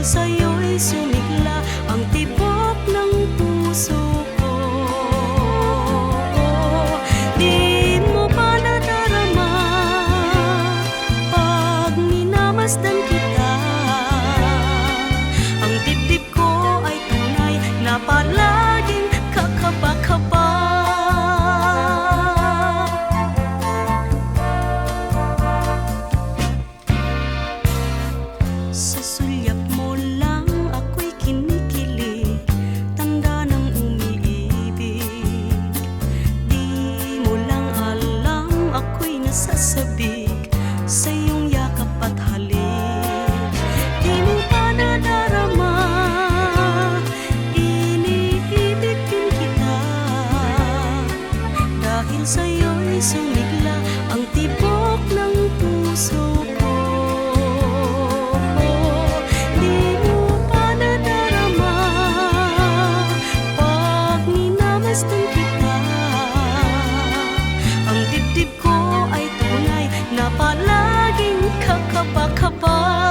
sa'yo'y sumigla ang tibok ng puso ko. Di mo ba nadarama pag minamasdan kita? Ang dibdib ko ay tunay na palaging kakaba-kaba. Sa sulyap mo lang ako'y kinikilig, tanda ng umiibig. Di mo lang alam ako'y nasasabik sa iyong yakap at halik. Di mo pa nadarama, iniibig din kita. Dahil sa'yo'y sumigla ang tibok ng puso ko. Ang dibdib ko ay tunay na palaging kakaba-kaba.